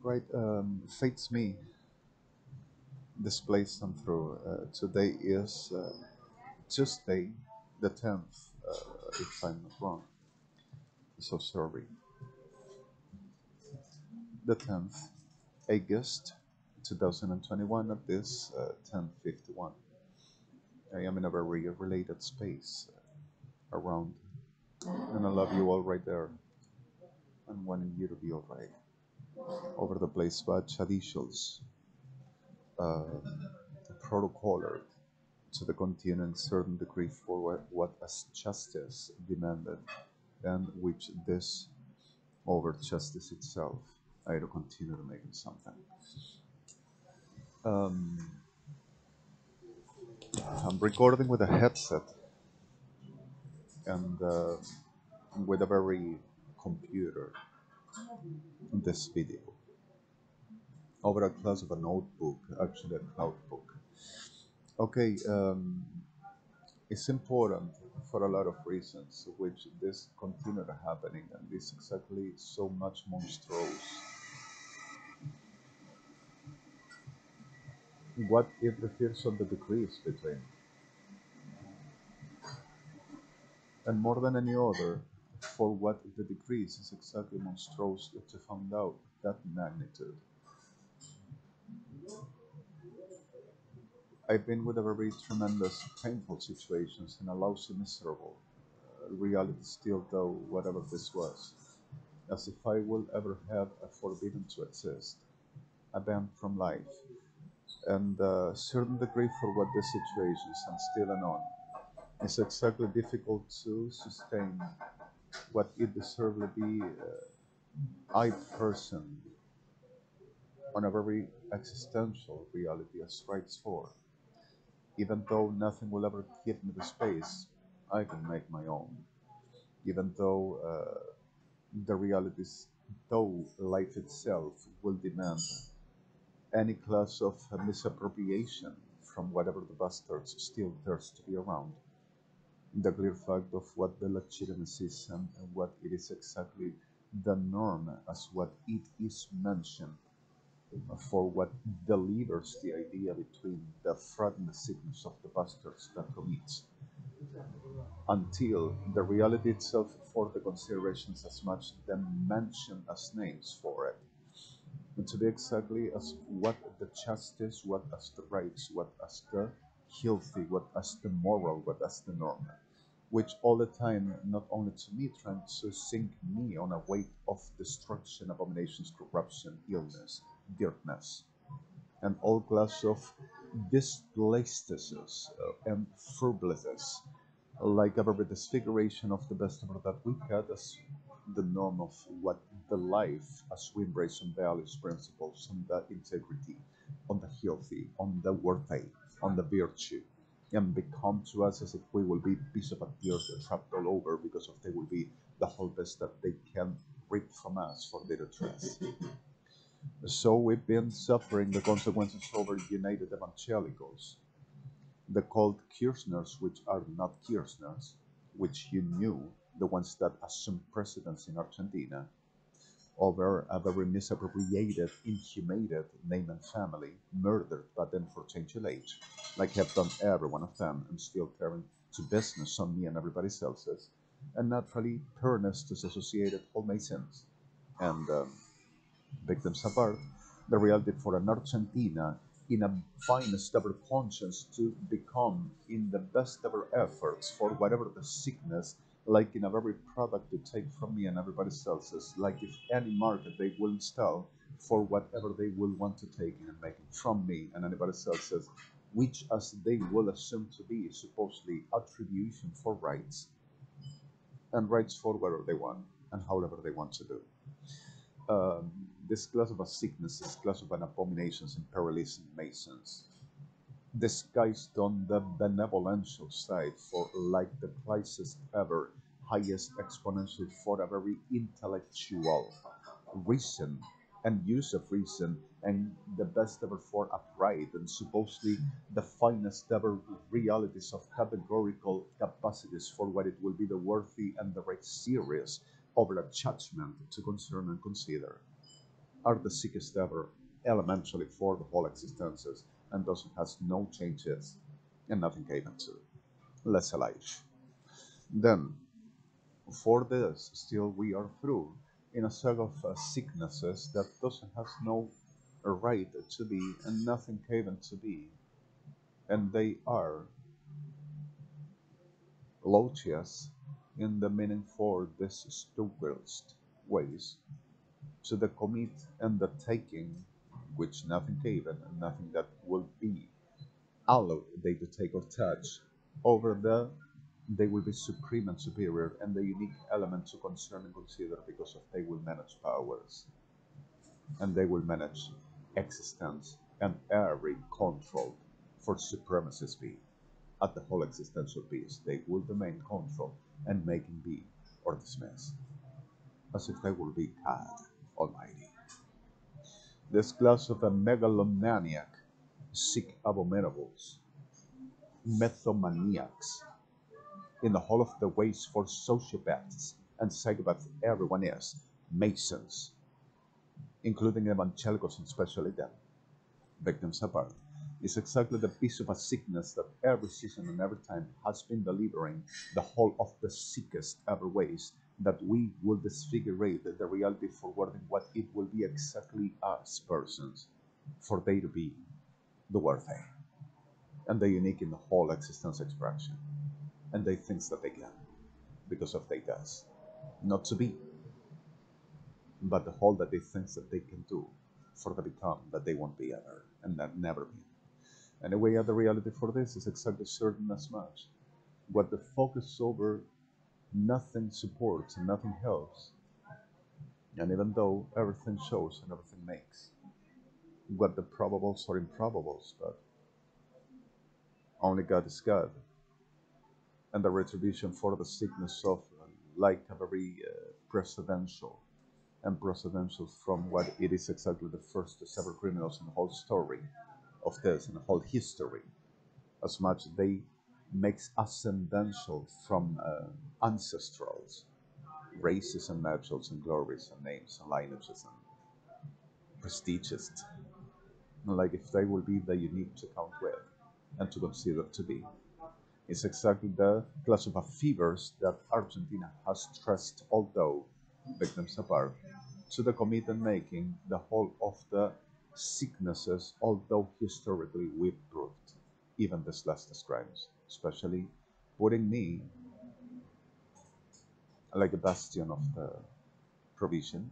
Right, fates me displays them through. Today is Tuesday, the 10th, if I'm not wrong. So sorry. The 10th, August 2021 at this 10:51. I am in a very related space around, and I love you all right there, and wanting you to be alright. Over the place, but traditions, uh, protocoler to the continent certain degree for what as justice demanded, and which this over justice itself, I to continue to make it something. Um, I'm recording with a headset and with a very computer this video over a class of a notebook, actually a cloud book. Okay, it's important for a lot of reasons, which this continued happening, and this exactly so much monstrous. What if the fears of the decrees between, and more than any other, for what the decrease is exactly monstrous to find out that magnitude. I've been with a very tremendous, painful situations and a lousy, miserable reality still, though, whatever this was, as if I will ever have a forbidden to exist, a banned from life, and a certain degree for what the situations and still and on. It's exactly difficult to sustain what it deserves to be I person on a very existential reality as rights for. Even though nothing will ever give me the space, I can make my own. Even though the realities, though life itself will demand any class of misappropriation from whatever the bastards still dares to be around. The clear fact of what the legitimacy is and what it is exactly the norm as what it is mentioned for what delivers the idea between the fraud and the sickness of the bastards that commits, until the reality itself for the considerations as much then mentioned as names for it. And to be exactly as what the justice, what as the rights, what as the healthy, what as the moral, what as the norm, which all the time, not only to me, trying to sink me on a weight of destruction, abominations, corruption, illness, dirtness, and all class of displacenesses and frivolousness, like a very disfiguration of the best of that we had as the norm of what the life as we embrace on values, principles, on the integrity, on the healthy, on the worthy, on the virtue, and become to us as if we will be piece of a tear trapped all over because of they will be the whole best that they can reap from us for their trust. So we've been suffering the consequences over United Evangelicals, the called Kirchners, which are not Kirchners, which you knew, the ones that assumed precedence in Argentina, over a very misappropriated, inhumated name and family, murdered, but then for change of age, like have done every one of them, and still carrying to business on me and everybody else's, and naturally, fairness to associated all Masons, and victims apart, the reality for an Argentina in a finest ever conscience to become in the best ever efforts for whatever the sickness, like in a very product to take from me and everybody else's, like if any market they will install for whatever they will want to take in and make it from me and anybody else's, which as they will assume to be supposedly attribution for rights, and rights for whatever they want and however they want to do. This class of a sickness, this class of an abominations, imperialism, masons, disguised on the benevolential side for like the closest ever, highest exponential for a very intellectual reason and use of reason, and the best ever for upright and supposedly the finest ever realities of categorical capacities for what it will be the worthy and the right serious over a judgment to concern and consider. are the sickest ever, elementally for the whole existences, and thus has no changes, and nothing came into, less alive. Then, for this, still we are through in a set of sicknesses that doesn't have no right to be, and nothing came into be, and they are logias in the meaning for this stupidest ways to the commit and the taking, which nothing given and nothing that will be allowed they to take or touch over the they will be supreme and superior and the unique element to concern and consider because of they will manage powers and they will manage existence and every control for supremacy's be at the whole existential peace they will domain control and making be or dismiss as if they will be God Almighty. This class of a megalomaniac, sick abominables, mythomaniacs, in the whole of the ways for sociopaths and psychopaths everyone is, masons, including evangelicals and especially them, victims apart, is exactly the piece of a sickness that every season and every time has been delivering the whole of the sickest ever ways that we will disfigurate the reality forwarding what it will be exactly as persons for they to be the worthy and the unique in the whole existence expression and they think that they can because of they does not to be but the whole that they think that they can do for the become that they won't be ever and that never be. Anyway, the reality for this is exactly certain as much what the focus over nothing supports and nothing helps, and even though everything shows and everything makes what the probables or improbables, but only God is God, and the retribution for the sickness of like a very precedential and precedential from what it is exactly the first several criminals in the whole story of this and the whole history, as much they makes ascendential from ancestrals, races and naturals and glories and names and lineages and prestiges, like if they will be the unique to count with and to consider to be. It's exactly the class of fevers that Argentina has stressed, although victims apart, to the commitment making the whole of the sicknesses, although historically we've proved, even this last crimes, especially putting me like a bastion of the provision,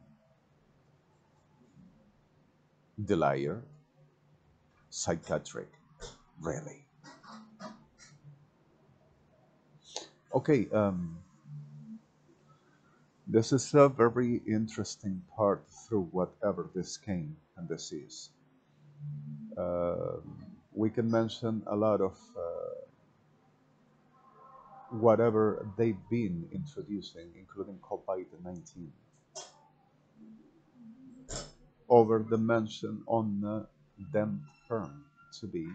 Delire, psychiatric, really. Okay, this is a very interesting part through whatever this came and this is. We can mention a lot of whatever they've been introducing, including COVID-19, over the mention on them term to be,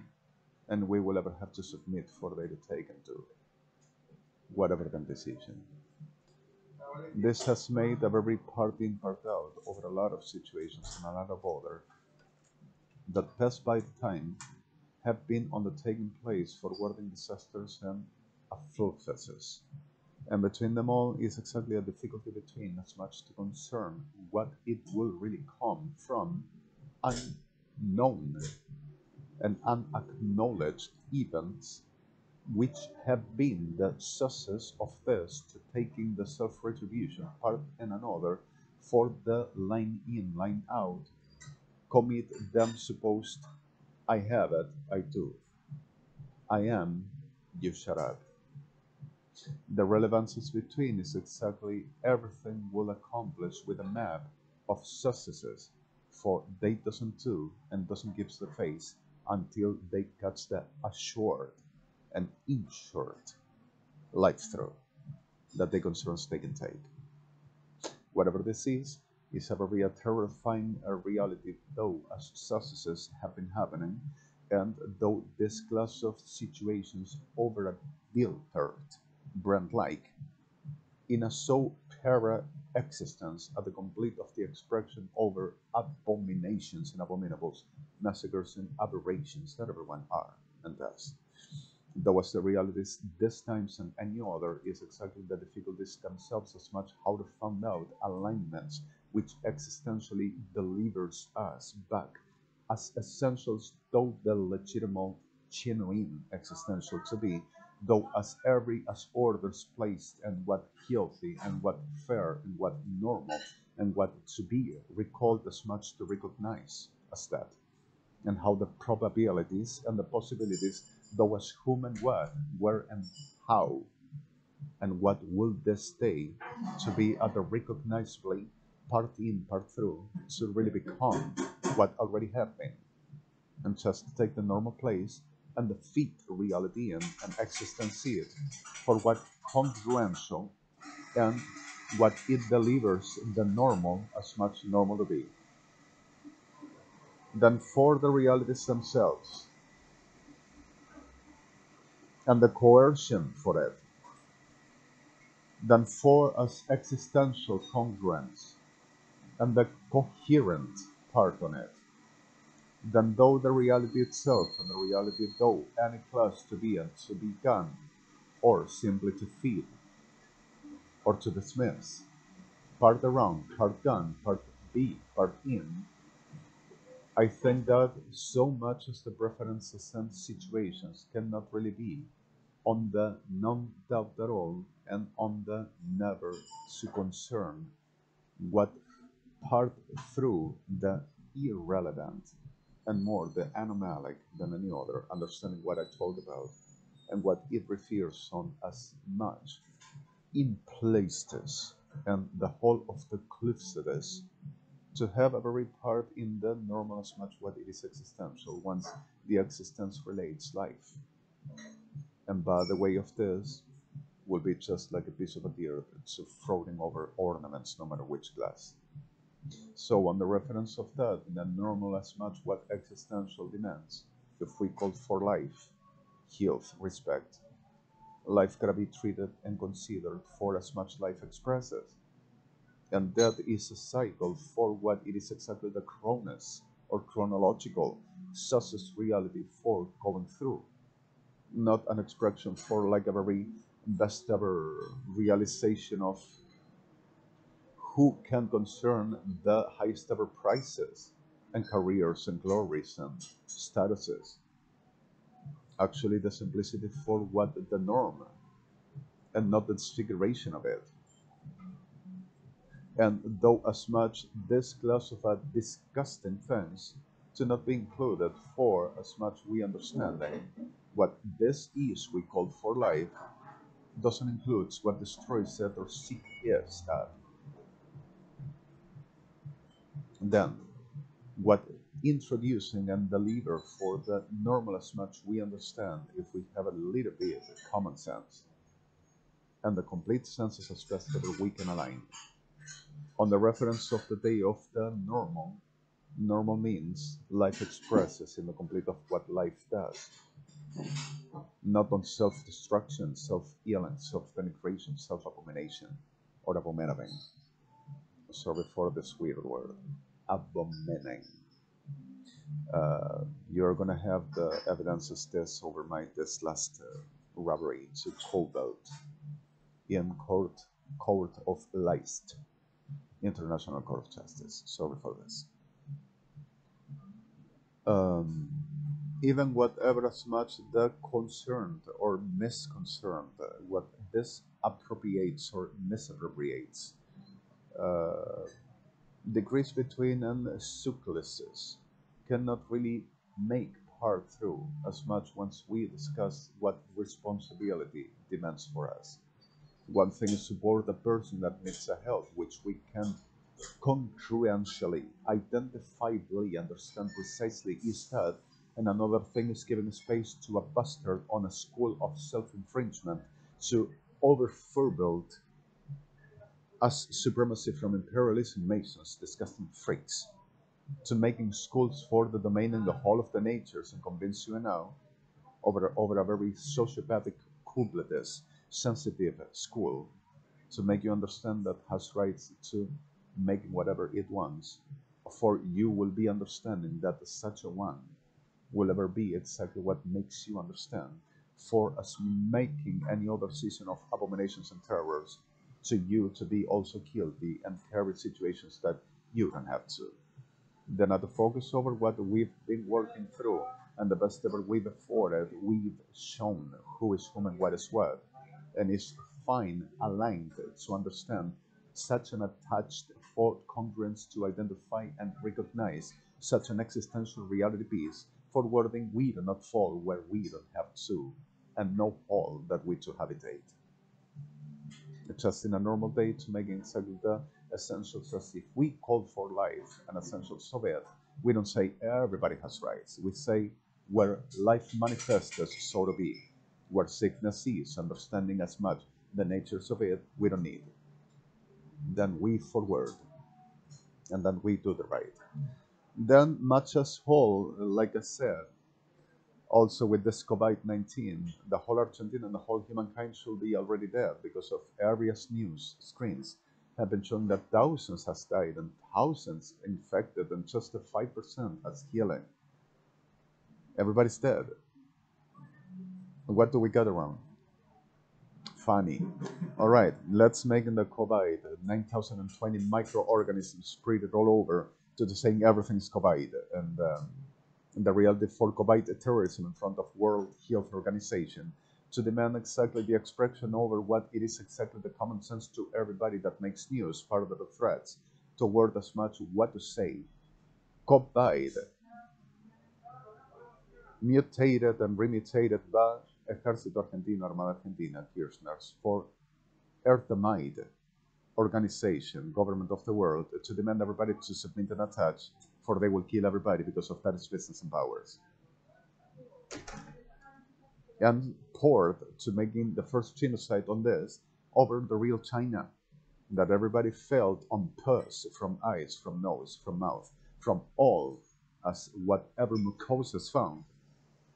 and we will ever have to submit for they to take and do whatever the decision. This has made a very part in part out over a lot of situations and a lot of other that passed by the time have been undertaking place forwarding disasters and affluxes. And between them all is exactly a difficulty between as much to concern what it will really come from unknown and unacknowledged events which have been the sources of this to taking the self-retribution part and another for the line in, line out, commit them supposed I have it, I do. I am, you shut up. The relevances between is exactly everything will accomplish with a map of successes, for they doesn't do and doesn't give the face until they catch the assured and insured life through that the concerns they can take. Whatever this is a very terrifying reality, though as successes have been happening, and though this class of situations over a filtered brand like in a so terra existence at the complete of the expression over abominations and abominables, massacres and aberrations that everyone are and does. Though as the realities this times and any other is exactly the difficulties themselves as much how to find out alignments which existentially delivers us back as essentials, though the legitimate genuine existential to be, though as every as orders placed and what healthy and what fair and what normal and what to be recalled as much to recognize as that, and how the probabilities and the possibilities, though as whom and what, where and how, and what will this day to be at the recognizably part in, part through, should really become what already have been, and just take the normal place and defeat reality and existence it for what congruential and what it delivers the normal as much normal to be, than for the realities themselves and the coercion for it, than for us existential congruence and the coherent part on it, than though the reality itself and the reality though any class to be and to be done, or simply to feed or to dismiss, part around, part done, part be, part in. I think that so much as the preferences and situations cannot really be on the non-doubt at all and on the never to concern what part through the irrelevant and more the anomalic than any other, understanding what I told about and what it refers on as much in places and the whole of the cliffs it is, to have a very part in the normal as much what it is existential once the existence relates life. And by the way of this will be just like a piece of a beer that's floating over ornaments no matter which glass. So on the reference of that, the normal as much what existential demands, if we call for life, health, respect, life gotta be treated and considered for as much life expresses. And that is a cycle for what it is exactly the chronos or chronological success reality for going through. Not an expression for like a very best ever realization of who can concern the highest ever prices and careers and glories and statuses. Actually the simplicity for what the norm and not the disfiguration of it. And though as much this class of disgusting things to not be included for as much we understanding what this is we call for life doesn't include what destroys it or seek is that. Then what introducing and deliver for the normal as much we understand if we have a little bit of common sense and the complete senses as best ever we can align. On the reference of the day of the normal, normal means life expresses in the complete of what life does. Not on self-destruction, self-healing, self-penetration, self-abomination, or abominating. Sorry for this weird word. Abominating. You're gonna have the evidences this over this last robbery to Cobalt in court of Leist. International Court of Justice. Sorry for this. Even whatever as much the concerned or misconcerned, what this appropriates or misappropriates, degrees between and successes cannot really make part through as much once we discuss what responsibility demands for us. One thing is support a person that needs a help, which we can congruentially, identifiably understand precisely is that, and another thing is giving space to a bastard on a school of self-infringement to overfurbuild as supremacy from imperialism masons, disgusting freaks, to making schools for the domain and the whole of the natures and convince you now over a very sociopathic, coupletes, sensitive school to make you understand that has rights to make whatever it wants, for you will be understanding that such a one will ever be exactly what makes you understand, for as making any other season of abominations and terrors, to you to be also guilty and carry situations that you don't have to. Then at the focus over what we've been working through, and the best ever way before it, we've shown who is whom and what is what, and is fine aligned to understand such an attached for congruence to identify and recognize such an existential reality piece, for wording we do not fall where we don't have to, and no hole that we to habitate. Just in a normal day to make exactly the essentials as if we call for life and essentials of it. We don't say everybody has rights. We say where life manifests, so to be. Where sickness is, understanding as much the natures of it, we don't need. Then we forward, and then we do the right. Then much as whole, like I said, also with this COVID-19, the whole Argentina and the whole humankind should be already dead, because of various news screens have been showing that thousands has died and thousands infected, and just the 5% has healing. Everybody's dead. What do we got around? Funny. All right, let's make in the COVID 9,020 microorganisms spread it all over to the saying everything's COVID, and the reality for COVID terrorism in front of World Health Organization to demand exactly the expression over what it is exactly the common sense to everybody that makes news, part of the threats, toward as much what to say. COVID, mutated and remutated by Ejército Argentino, Armada Argentina, Kirchners, for Earthamide organization, government of the world, to demand everybody to submit and attach, for they will kill everybody because of that is business and powers. And poured to making the first genocide on this over the real China, that everybody felt on pus, from eyes, from nose, from mouth, from all, as whatever mucosas found,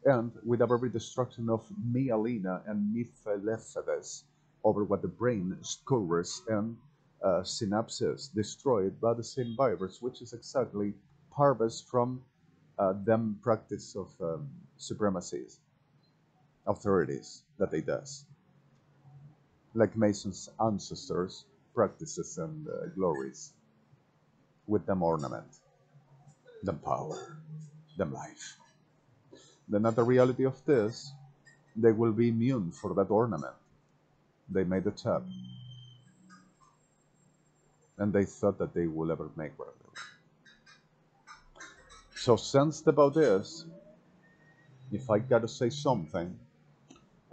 and with every destruction of myelina and methylphedes over what the brain scores and synapses destroyed by the same virus, which is exactly harvest from them practice of supremacies, authorities that they does, like Mason's ancestors' practices and glories, with them ornament, them power, them life. Then at the reality of this, they will be immune for that ornament. They made a tab, and they thought that they will ever make whatever they want. So sensed about this, if I gotta say something,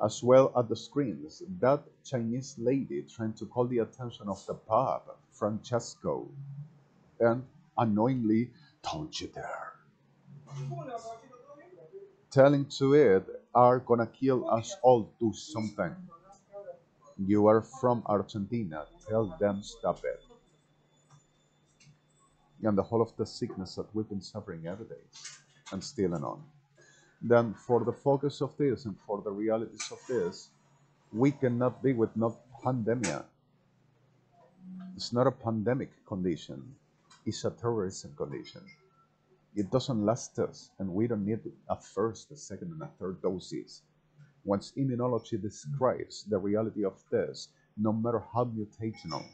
as well at the screens, that Chinese lady trying to call the attention of the Pope, Francesco, and unknowingly, don't you dare, telling to it, are gonna kill us all, do something. You are from Argentina, tell them stop it. And the whole of the sickness that we've been suffering every day, and still and on. Then for the focus of this and for the realities of this, we cannot be with no pandemia. It's not a pandemic condition, it's a terrorism condition. It doesn't last us, and we don't need a first, a second, and a third doses. Once immunology describes the reality of this, no matter how mutational,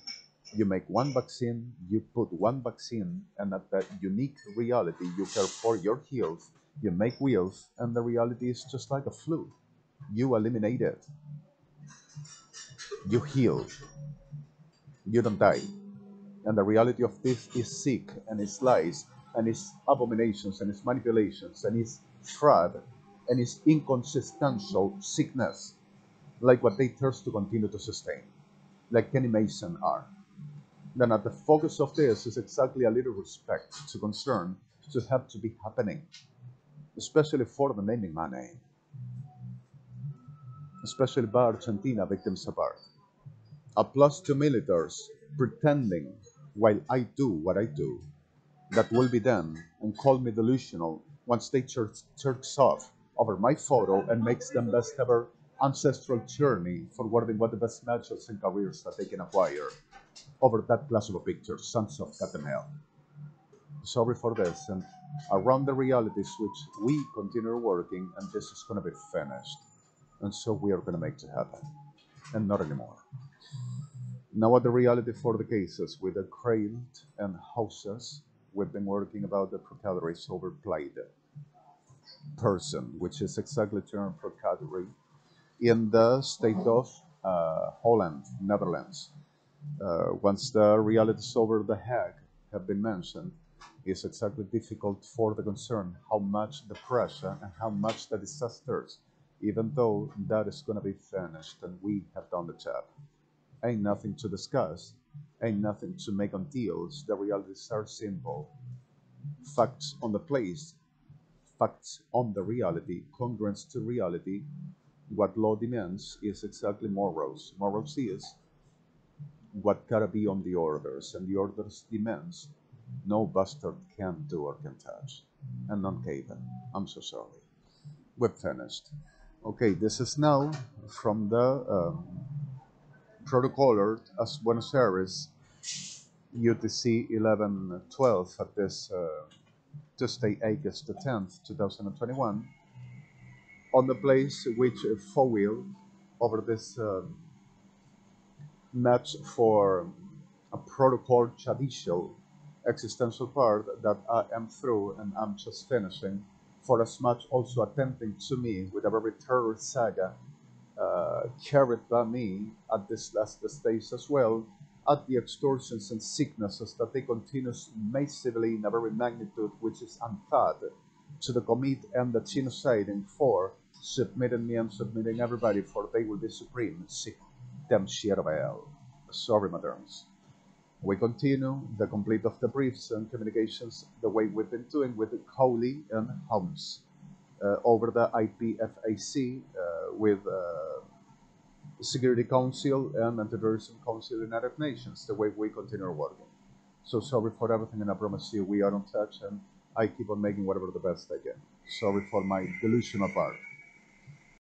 you make one vaccine, you put one vaccine, and at that unique reality, you care for your health, you make wealth, and the reality is just like a flu. You eliminate it. You heal. You don't die. And the reality of this is sick, and its lies, and its abominations, and its manipulations, and its fraud, and its inconsistent sickness, like what they thirst to continue to sustain, like Kenny Mason are. Then at the focus of this is exactly a little respect to concern to have to be happening, especially for the naming my name, especially by Argentina victims apart. Applause to militaries pretending while I do what I do, that will be them, and call me delusional once they jerks off over my photo and makes them best ever ancestral journey forwarding what the best matches and careers that they can acquire over that class of pictures, sons of Catamel. Sorry for this, and around the realities which we continue working, and this is going to be finished. And so we are going to make it happen, and not anymore. Now at the reality for the cases with the cradle and houses, we've been working about the procuradories overplayed person, which is exactly term procuradory in the state of Holland, Netherlands. Once the realities over the Hague have been mentioned, it's exactly difficult for the concern how much the pressure and how much the disasters, even though that is going to be finished and we have done the job. Ain't nothing to discuss, ain't nothing to make on deals. The realities are simple. Facts on the place, facts on the reality, congruence to reality. What law demands is exactly morals. Morals is what gotta be on the orders, and the orders demands no bastard can do or can touch. And none can. I'm so sorry. We're finished. Okay, this is now from the protocoler as Buenos Aires UTC 1112 at this Tuesday, August the 10th, 2021, on the place which foiled over this match for a protocol judicial existential part that I am through and I'm just finishing, for as much also attempting to me with a very terror saga carried by me at this last stage as well, at the extortions and sicknesses that they continue massively in a very magnitude which is unthought to the commit and the genociding for submitting me and submitting everybody, for they will be supreme. Sick them shit of hell. Sorry, madams. We continue the complete of the briefs and communications the way we've been doing with Cowley and Holmes over the IPFAC with Security Council and Anti-Terrorism Council of the United Nations, the way we continue working. So sorry for everything, and I promise you we are on touch, and I keep on making whatever the best I can. Sorry for my delusional part.